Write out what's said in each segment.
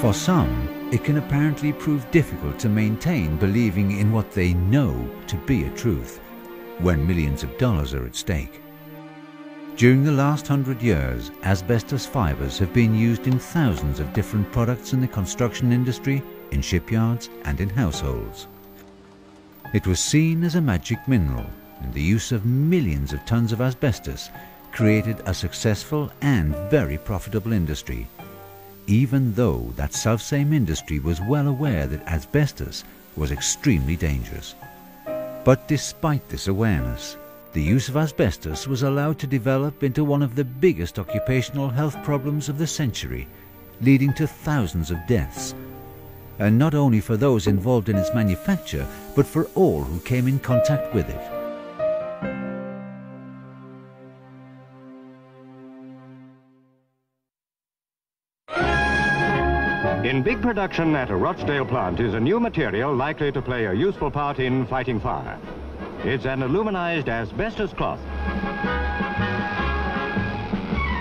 For some, it can apparently prove difficult to maintain believing in what they know to be a truth, when millions of dollars are at stake. During the last 100 years, asbestos fibers have been used in thousands of different products in the construction industry, in shipyards and in households. It was seen as a magic mineral, and the use of millions of tons of asbestos created a successful and very profitable industry, even though that selfsame industry was well aware that asbestos was extremely dangerous. But despite this awareness, the use of asbestos was allowed to develop into one of the biggest occupational health problems of the century, leading to thousands of deaths, and not only for those involved in its manufacture, but for all who came in contact with it. In big production at a Rochdale plant is a new material likely to play a useful part in fighting fire. It's an aluminized asbestos cloth.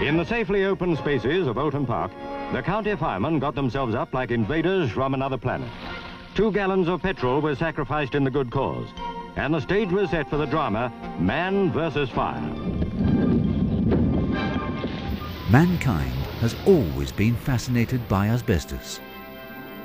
In the safely open spaces of Oulton Park, the county firemen got themselves up like invaders from another planet. 2 gallons of petrol were sacrificed in the good cause, and the stage was set for the drama, Man versus Fire. Mankind has always been fascinated by asbestos.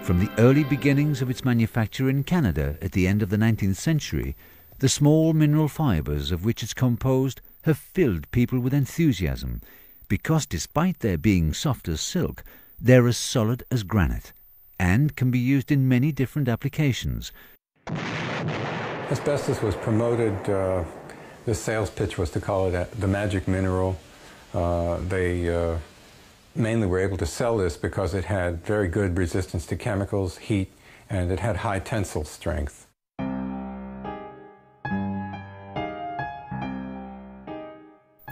From the early beginnings of its manufacture in Canada at the end of the 19th century, the small mineral fibers of which it's composed have filled people with enthusiasm, because despite their being soft as silk, they're as solid as granite, and can be used in many different applications. Asbestos was promoted, the sales pitch was to call it the magic mineral. They mainly were able to sell this because it had very good resistance to chemicals, heat, and it had high tensile strength.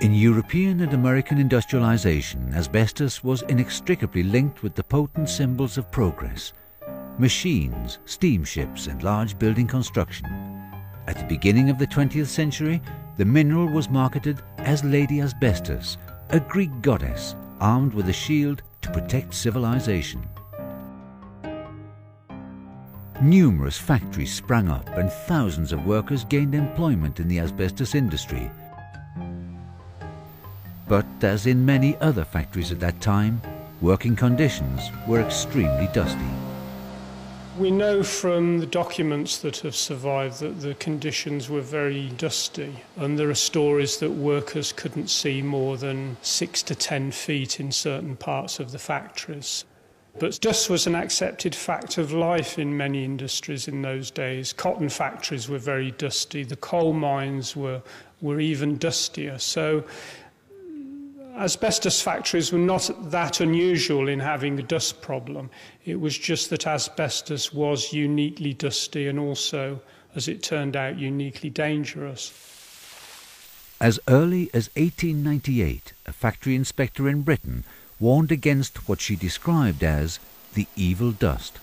In European and American industrialization, asbestos was inextricably linked with the potent symbols of progress: machines, steamships, and large building construction. At the beginning of the 20th century, the mineral was marketed as Lady Asbestos, a Greek goddess armed with a shield to protect civilization. Numerous factories sprang up and thousands of workers gained employment in the asbestos industry. But as in many other factories at that time, working conditions were extremely dusty. We know from the documents that have survived that the conditions were very dusty, and there are stories that workers couldn't see more than 6 to 10 feet in certain parts of the factories. But dust was an accepted fact of life in many industries in those days. Cotton factories were very dusty, the coal mines were even dustier. So asbestos factories were not that unusual in having a dust problem. It was just that asbestos was uniquely dusty and also, as it turned out, uniquely dangerous. As early as 1898, a factory inspector in Britain warned against what she described as the evil dust.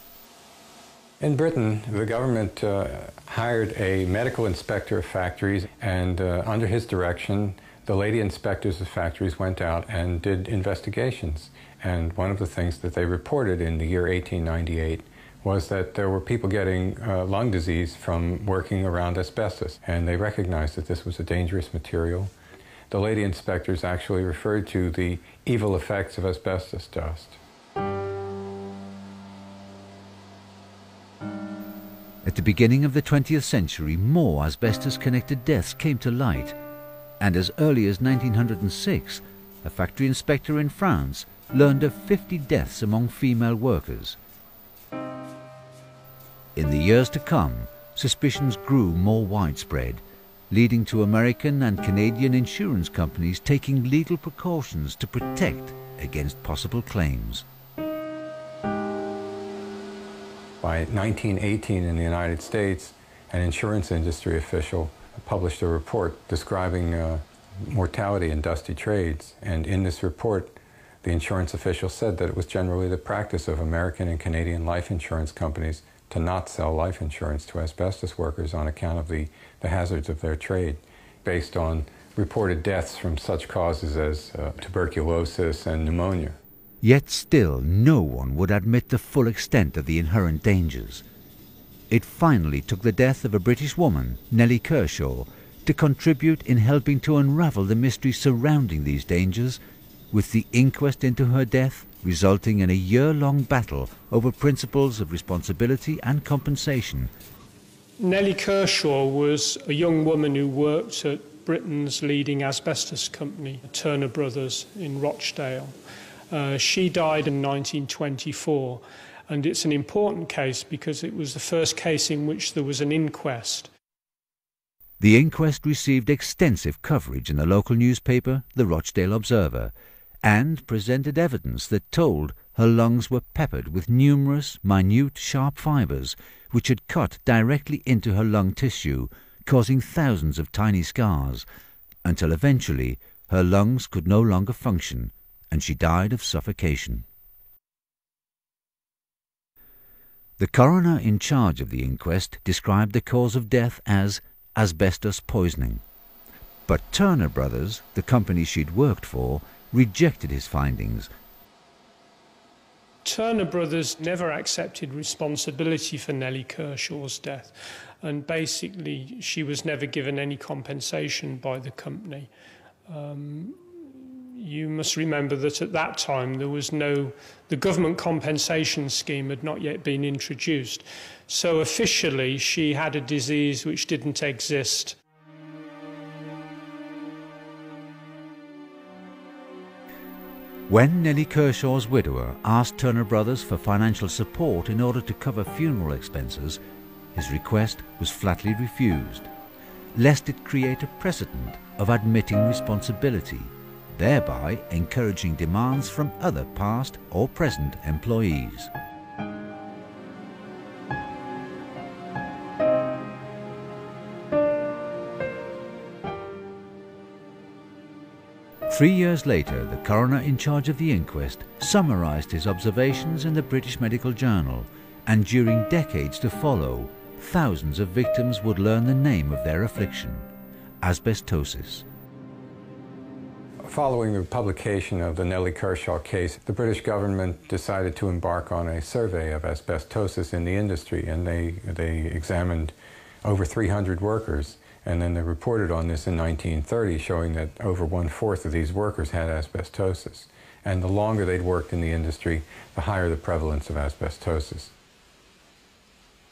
In Britain, the government hired a medical inspector of factories, and under his direction, the lady inspectors of factories went out and did investigations. And one of the things that they reported in the year 1898 was that there were people getting lung disease from working around asbestos. And they recognized that this was a dangerous material. The lady inspectors actually referred to the evil effects of asbestos dust. At the beginning of the 20th century, more asbestos-connected deaths came to light. And as early as 1906, a factory inspector in France learned of 50 deaths among female workers. In the years to come, suspicions grew more widespread, leading to American and Canadian insurance companies taking legal precautions to protect against possible claims. By 1918 in the United States, an insurance industry official published a report describing mortality in dusty trades, and in this report the insurance official said that it was generally the practice of American and Canadian life insurance companies to not sell life insurance to asbestos workers on account of the hazards of their trade, based on reported deaths from such causes as tuberculosis and pneumonia. Yet still no one would admit the full extent of the inherent dangers. It finally took the death of a British woman, Nellie Kershaw, to contribute in helping to unravel the mystery surrounding these dangers, with the inquest into her death resulting in a year-long battle over principles of responsibility and compensation. Nellie Kershaw was a young woman who worked at Britain's leading asbestos company, Turner Brothers in Rochdale. She died in 1924, and it's an important case because it was the first case in which there was an inquest. The inquest received extensive coverage in the local newspaper, the Rochdale Observer, and presented evidence that told her lungs were peppered with numerous, minute, sharp fibres which had cut directly into her lung tissue, causing thousands of tiny scars, until eventually her lungs could no longer function and she died of suffocation. The coroner in charge of the inquest described the cause of death as asbestos poisoning. But Turner Brothers, the company she'd worked for, rejected his findings. Turner Brothers never accepted responsibility for Nellie Kershaw's death, and basically she was never given any compensation by the company. You must remember that at that time the government compensation scheme had not yet been introduced. So officially she had a disease which didn't exist. When Nellie Kershaw's widower asked Turner Brothers for financial support in order to cover funeral expenses, his request was flatly refused, lest it create a precedent of admitting responsibility, thereby encouraging demands from other past or present employees. Three years later, the coroner in charge of the inquest summarised his observations in the British Medical Journal, and during decades to follow, thousands of victims would learn the name of their affliction: asbestosis. Following the publication of the Nellie Kershaw case, the British government decided to embark on a survey of asbestosis in the industry, and they examined over 300 workers. And then they reported on this in 1930, showing that over 1/4 of these workers had asbestosis. And the longer they'd worked in the industry, the higher the prevalence of asbestosis.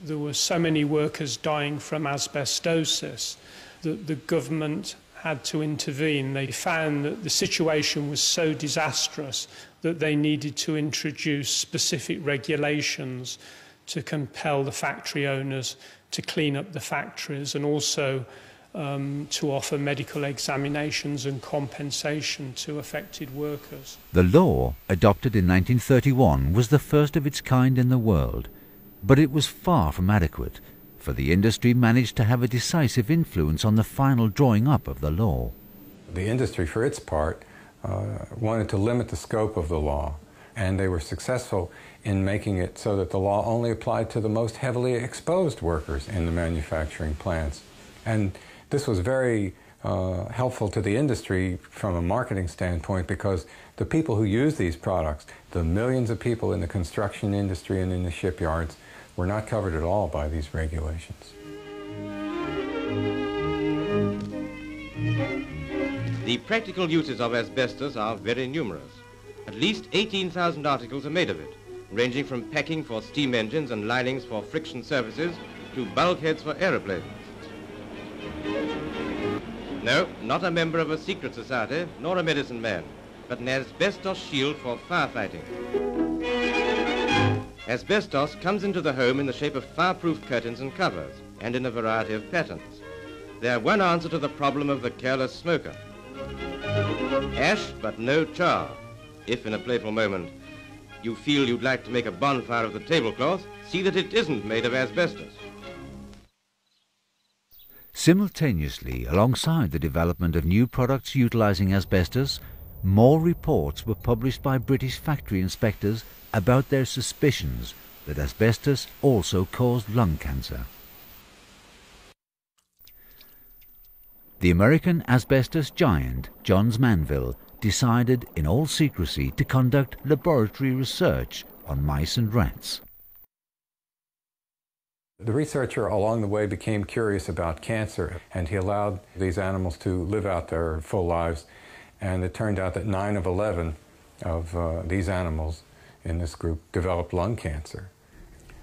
There were so many workers dying from asbestosis that the government had to intervene. They found that the situation was so disastrous that they needed to introduce specific regulations to compel the factory owners to clean up the factories, and also to offer medical examinations and compensation to affected workers. The law, adopted in 1931, was the first of its kind in the world, but it was far from adequate, for the industry managed to have a decisive influence on the final drawing up of the law. The industry, for its part, wanted to limit the scope of the law, and they were successful in making it so that the law only applied to the most heavily exposed workers in the manufacturing plants. And this was very helpful to the industry from a marketing standpoint, because the people who use these products, the millions of people in the construction industry and in the shipyards, were not covered at all by these regulations. The practical uses of asbestos are very numerous. At least 18,000 articles are made of it, ranging from packing for steam engines and linings for friction surfaces to bulkheads for aeroplanes. No, not a member of a secret society, nor a medicine man, but an asbestos shield for firefighting. Asbestos comes into the home in the shape of fireproof curtains and covers, and in a variety of patterns. They are one answer to the problem of the careless smoker. Ash, but no char. If in a playful moment you feel you'd like to make a bonfire of the tablecloth, see that it isn't made of asbestos. Simultaneously, alongside the development of new products utilizing asbestos, more reports were published by British factory inspectors about their suspicions that asbestos also caused lung cancer. The American asbestos giant, Johns Manville, decided in all secrecy to conduct laboratory research on mice and rats. The researcher along the way became curious about cancer, and he allowed these animals to live out their full lives. And it turned out that 9 of 11 of these animals in this group developed lung cancer.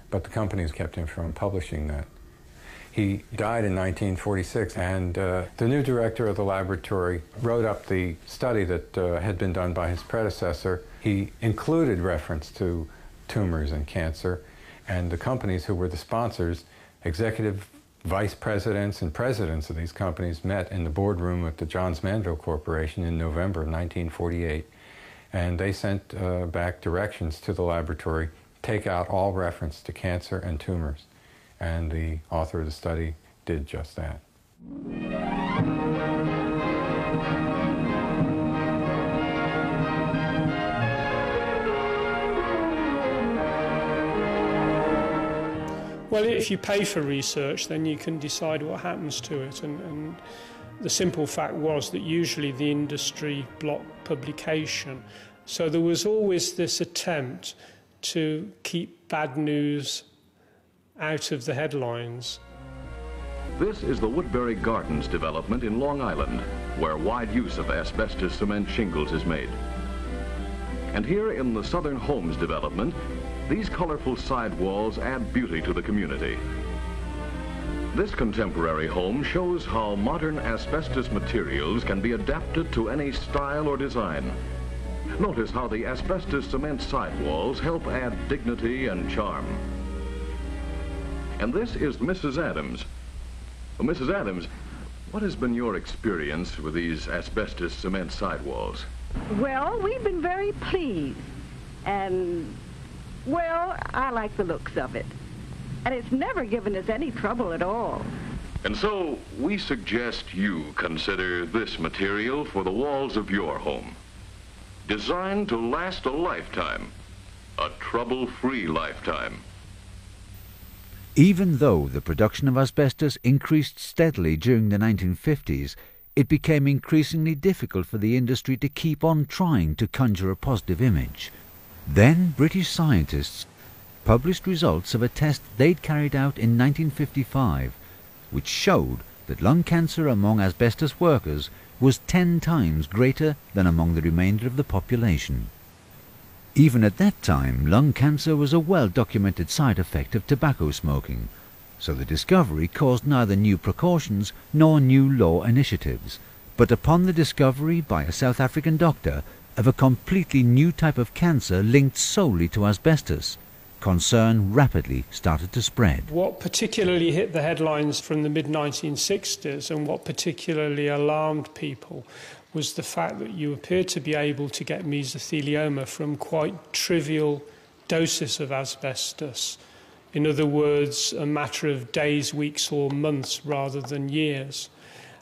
But the companies kept him from publishing that. He died in 1946, and the new director of the laboratory wrote up the study that had been done by his predecessor. He included reference to tumors and cancer, and the companies who were the sponsors, executive vice presidents and presidents of these companies, met in the boardroom at the Johns Manville Corporation in November of 1948, and they sent back directions to the laboratory, take out all reference to cancer and tumors. And the author of the study did just that. Well, if you pay for research, then you can decide what happens to it. And the simple fact was that usually the industry blocked publication. So there was always this attempt to keep bad news out of the headlines. This is the Woodbury Gardens development in Long Island, where wide use of asbestos cement shingles is made. And here in the Southern Homes development, these colorful sidewalls add beauty to the community. This contemporary home shows how modern asbestos materials can be adapted to any style or design. Notice how the asbestos cement sidewalls help add dignity and charm. And this is Mrs. Adams. Well, Mrs. Adams, what has been your experience with these asbestos cement sidewalls? Well, we've been very pleased. And, well, I like the looks of it. And it's never given us any trouble at all. And so we suggest you consider this material for the walls of your home. Designed to last a lifetime, a trouble-free lifetime. Even though the production of asbestos increased steadily during the 1950s, it became increasingly difficult for the industry to keep on trying to conjure a positive image. Then British scientists published results of a test they'd carried out in 1955, which showed that lung cancer among asbestos workers was 10 times greater than among the remainder of the population. Even at that time, lung cancer was a well-documented side effect of tobacco smoking, so the discovery caused neither new precautions nor new law initiatives. But upon the discovery by a South African doctor of a completely new type of cancer linked solely to asbestos, concern rapidly started to spread. What particularly hit the headlines from the mid-1960s and what particularly alarmed people was the fact that you appeared to be able to get mesothelioma from quite trivial doses of asbestos. In other words, a matter of days, weeks or months rather than years.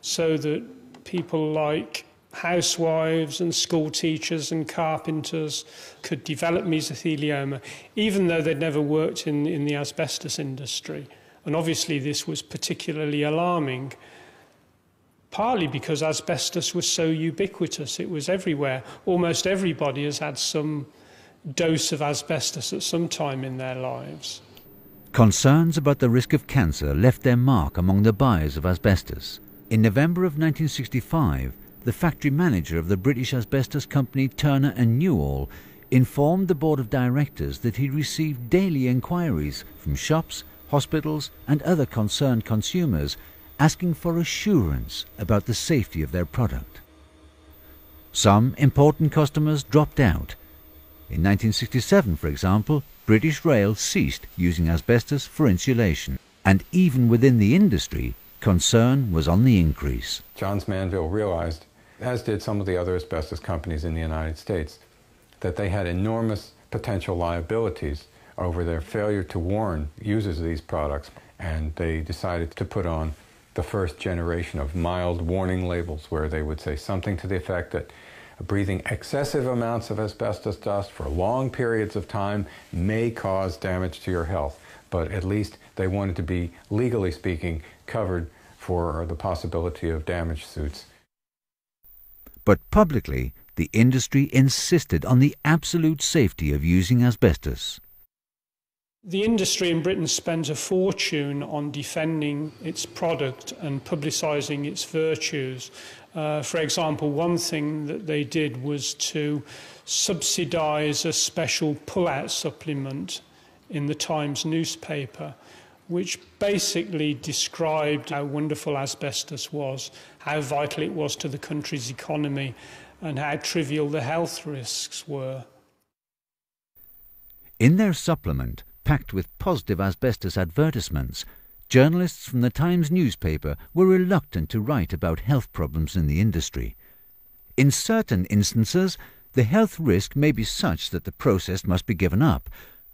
So that people like housewives and school teachers and carpenters could develop mesothelioma, even though they'd never worked in the asbestos industry. And obviously this was particularly alarming, partly because asbestos was so ubiquitous. It was everywhere. Almost everybody has had some dose of asbestos at some time in their lives. Concerns about the risk of cancer left their mark among the buyers of asbestos. In November of 1965, the factory manager of the British asbestos company Turner and Newall informed the board of directors that he received daily inquiries from shops, hospitals and other concerned consumers asking for assurance about the safety of their product. Some important customers dropped out. In 1967, for example, British Rail ceased using asbestos for insulation, and even within the industry, concern was on the increase. Johns Manville realized, as did some of the other asbestos companies in the United States, that they had enormous potential liabilities over their failure to warn users of these products, and they decided to put on the first generation of mild warning labels where they would say something to the effect that breathing excessive amounts of asbestos dust for long periods of time may cause damage to your health, but at least they wanted to be, legally speaking, covered for the possibility of damage suits. But publicly, the industry insisted on the absolute safety of using asbestos. The industry in Britain spent a fortune on defending its product and publicising its virtues. For example, one thing that they did was to subsidise a special pull-out supplement in the Times newspaper, which basically described how wonderful asbestos was, how vital it was to the country's economy, and how trivial the health risks were. In their supplement, packed with positive asbestos advertisements, journalists from the Times newspaper were reluctant to write about health problems in the industry. In certain instances, the health risk may be such that the process must be given up,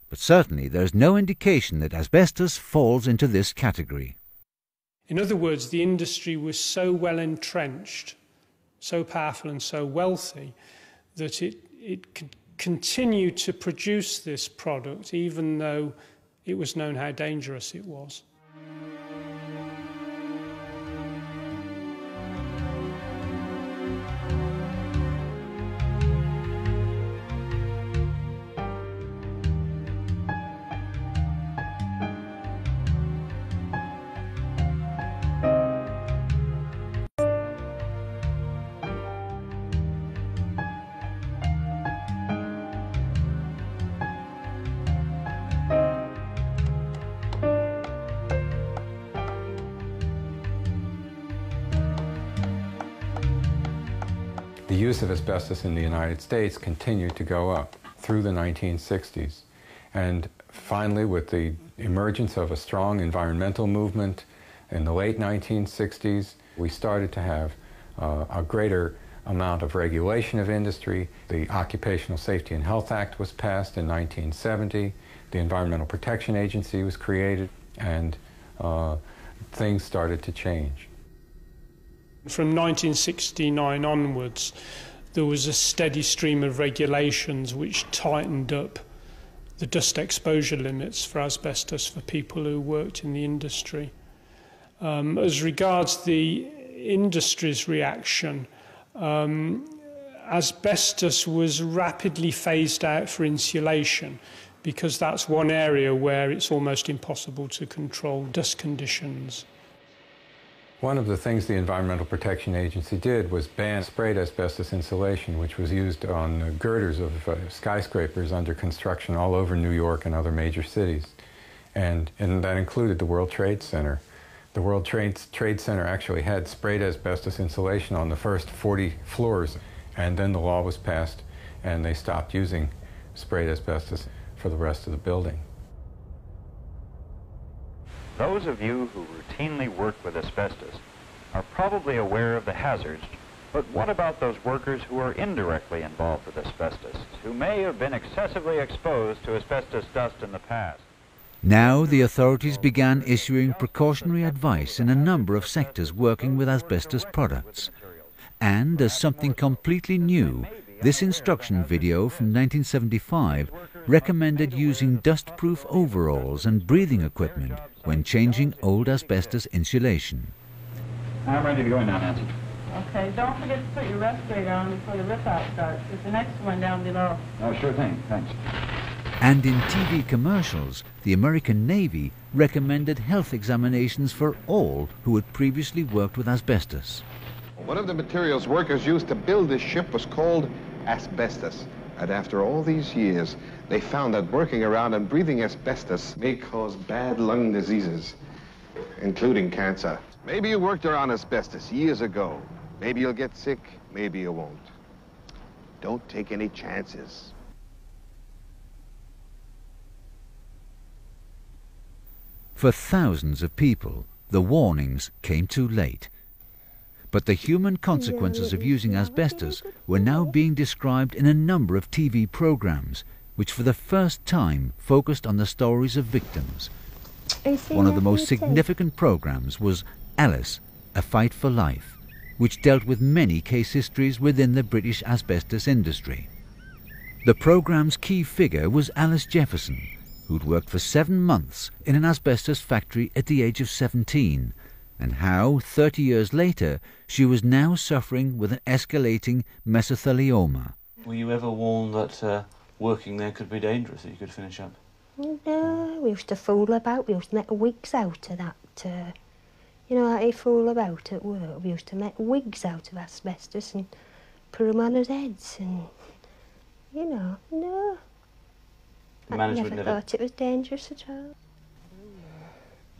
but certainly there is no indication that asbestos falls into this category. In other words, the industry was so well entrenched, so powerful and so wealthy, that it could continue to produce this product even though it was known how dangerous it was. The use of asbestos in the United States continued to go up through the 1960s. And finally, with the emergence of a strong environmental movement in the late 1960s, we started to have a greater amount of regulation of industry. The Occupational Safety and Health Act was passed in 1970. The Environmental Protection Agency was created, and things started to change. From 1969 onwards, there was a steady stream of regulations which tightened up the dust exposure limits for asbestos for people who worked in the industry. As regards the industry's reaction, asbestos was rapidly phased out for insulation, because that's one area where it's almost impossible to control dust conditions. One of the things the Environmental Protection Agency did was ban sprayed asbestos insulation, which was used on girders of skyscrapers under construction all over New York and other major cities. And that included the World Trade Center. The World Trade Center actually had sprayed asbestos insulation on the first 40 floors, and then the law was passed and they stopped using sprayed asbestos for the rest of the building. Those of you who routinely work with asbestos are probably aware of the hazards, but what about those workers who are indirectly involved with asbestos, who may have been excessively exposed to asbestos dust in the past? Now the authorities began issuing precautionary advice in a number of sectors working with asbestos products. And as something completely new, this instruction video from 1975 recommended using dust-proof overalls and breathing equipment when changing old asbestos insulation. I'm ready to go now, Nancy. Okay, don't forget to put your respirator on before the rip-out starts. There's the next one down below. Oh, sure thing, thanks. And in TV commercials, the American Navy recommended health examinations for all who had previously worked with asbestos. One of the materials workers used to build this ship was called asbestos. And after all these years, they found that working around and breathing asbestos may cause bad lung diseases, including cancer. Maybe you worked around asbestos years ago. Maybe you'll get sick, maybe you won't. Don't take any chances. For thousands of people, the warnings came too late. But the human consequences of using asbestos were now being described in a number of TV programs, which for the first time focused on the stories of victims. One of the most significant programs was Alice, A Fight for Life, which dealt with many case histories within the British asbestos industry. The program's key figure was Alice Jefferson, who'd worked for 7 months in an asbestos factory at the age of 17, and how, 30 years later, she was now suffering with an escalating mesothelioma. Were you ever warned that working there could be dangerous, that you could finish up? No, we used to fool about. We used to make wigs out of that. You know how you fool about at work? We used to make wigs out of asbestos and put them on our heads and, you know, no. I never thought it was dangerous at all.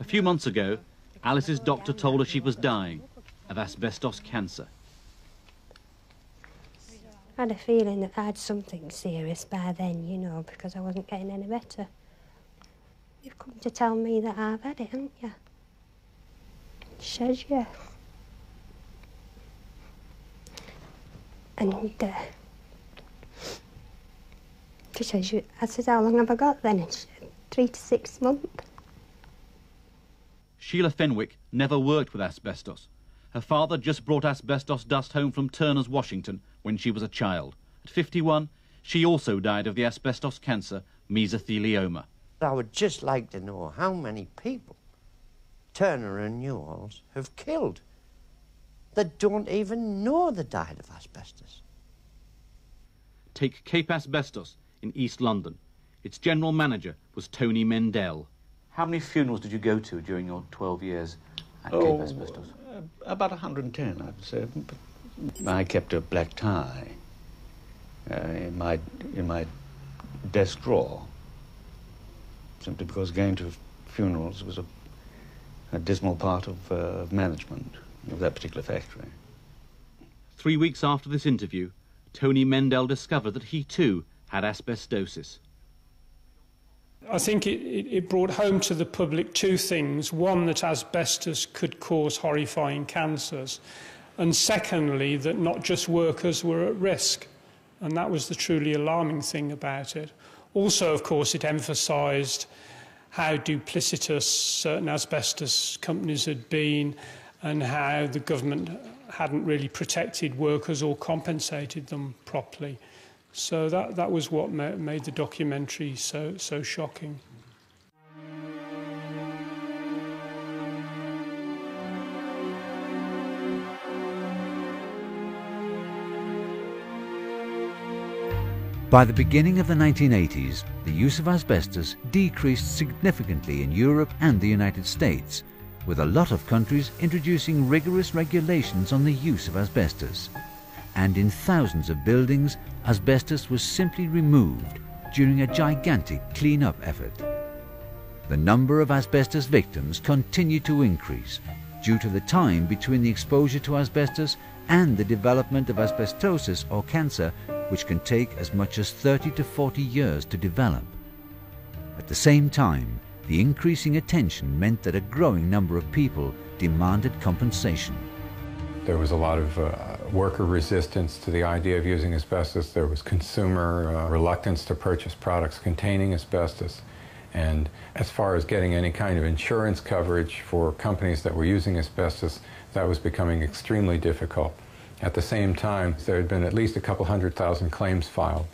A few months ago, Alice's doctor told her she was dying of asbestos cancer. I had a feeling that I had something serious by then, you know, because I wasn't getting any better. You've come to tell me that I've had it, haven't you? Says yeah. And she says, I said, how long have I got then? It's 3 to 6 months. Sheila Fenwick never worked with asbestos. Her father just brought asbestos dust home from Turner's, Washington, when she was a child. At 51, she also died of the asbestos cancer, mesothelioma. I would just like to know how many people Turner and Newell's have killed that don't even know they died of asbestos. Take Cape Asbestos in East London. Its general manager was Tony Mendel. How many funerals did you go to during your 12 years at Cape Asbestos? About 110, I'd say. I kept a black tie in my desk drawer, simply because going to funerals was a dismal part of management of that particular factory. 3 weeks after this interview, Tony Mendel discovered that he too had asbestosis. I think it brought home to the public two things. One, that asbestos could cause horrifying cancers. And secondly, that not just workers were at risk. And that was the truly alarming thing about it. Also, of course, it emphasised how duplicitous certain asbestos companies had been and how the government hadn't really protected workers or compensated them properly. So that was what made the documentary so shocking. By the beginning of the 1980s, the use of asbestos decreased significantly in Europe and the United States, with a lot of countries introducing rigorous regulations on the use of asbestos. And in thousands of buildings, asbestos was simply removed during a gigantic clean-up effort. The number of asbestos victims continued to increase due to the time between the exposure to asbestos and the development of asbestosis or cancer, which can take as much as 30 to 40 years to develop. At the same time, the increasing attention meant that a growing number of people demanded compensation. There was a lot of worker resistance to the idea of using asbestos. There was consumer reluctance to purchase products containing asbestos. And as far as getting any kind of insurance coverage for companies that were using asbestos, that was becoming extremely difficult. At the same time, there had been at least a couple 100,000 claims filed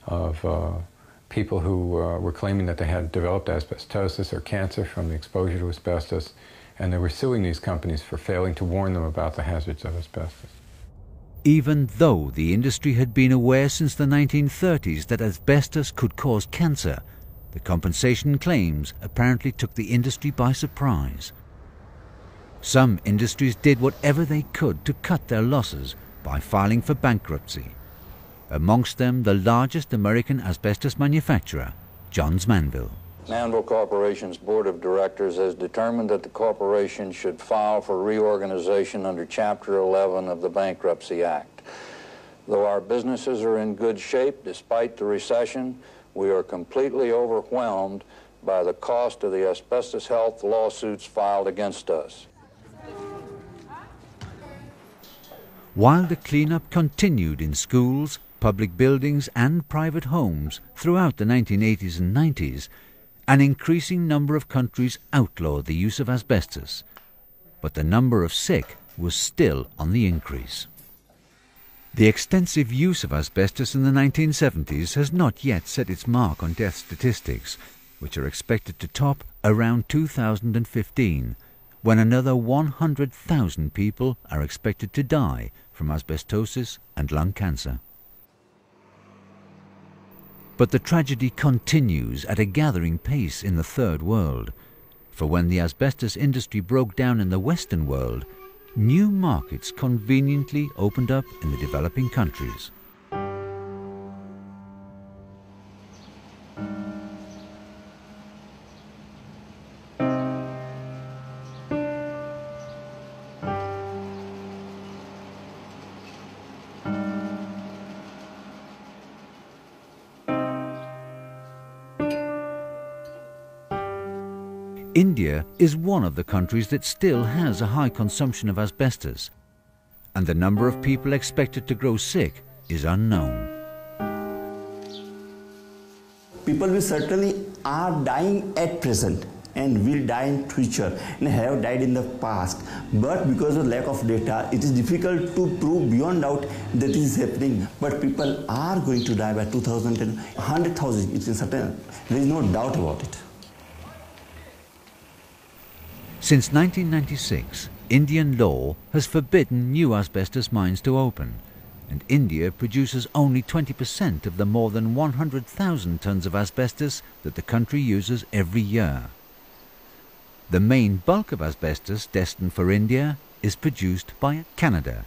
of people who were claiming that they had developed asbestosis or cancer from the exposure to asbestos, and they were suing these companies for failing to warn them about the hazards of asbestos. Even though the industry had been aware since the 1930s that asbestos could cause cancer, the compensation claims apparently took the industry by surprise. Some industries did whatever they could to cut their losses by filing for bankruptcy. Amongst them, the largest American asbestos manufacturer, Johns Manville. Manville Corporation's Board of Directors has determined that the corporation should file for reorganization under Chapter 11 of the Bankruptcy Act. Though our businesses are in good shape despite the recession, we are completely overwhelmed by the cost of the asbestos health lawsuits filed against us. While the cleanup continued in schools, public buildings and private homes throughout the 1980s and 90s, an increasing number of countries outlawed the use of asbestos, but the number of sick was still on the increase. The extensive use of asbestos in the 1970s has not yet set its mark on death statistics, which are expected to top around 2015, when another 100,000 people are expected to die from asbestosis and lung cancer. But the tragedy continues at a gathering pace in the Third World, for when the asbestos industry broke down in the Western world, new markets conveniently opened up in the developing countries. India is one of the countries that still has a high consumption of asbestos, and the number of people expected to grow sick is unknown. People will certainly are dying at present and will die in future and have died in the past, but because of lack of data it is difficult to prove beyond doubt that this is happening. But people are going to die by 2010, 100,000, it is certain, there is no doubt about it. Since 1996, Indian law has forbidden new asbestos mines to open, and India produces only 20% of the more than 100,000 tons of asbestos that the country uses every year. The main bulk of asbestos destined for India is produced by Canada,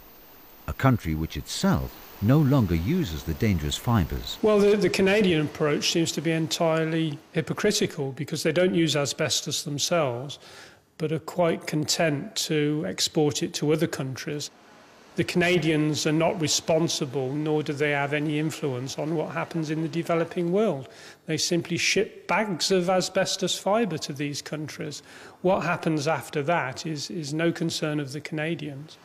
a country which itself no longer uses the dangerous fibres. Well, the Canadian approach seems to be entirely hypocritical because they don't use asbestos themselves, but are quite content to export it to other countries. The Canadians are not responsible, nor do they have any influence on what happens in the developing world. They simply ship bags of asbestos fibre to these countries. What happens after that is no concern of the Canadians.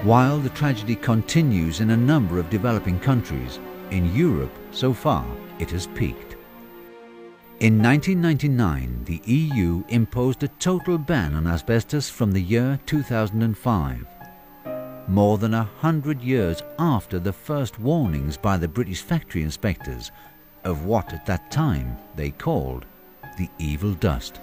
While the tragedy continues in a number of developing countries, in Europe, so far, it has peaked. In 1999, the EU imposed a total ban on asbestos from the year 2005. More than 100 years after the first warnings by the British factory inspectors of what at that time they called the evil dust.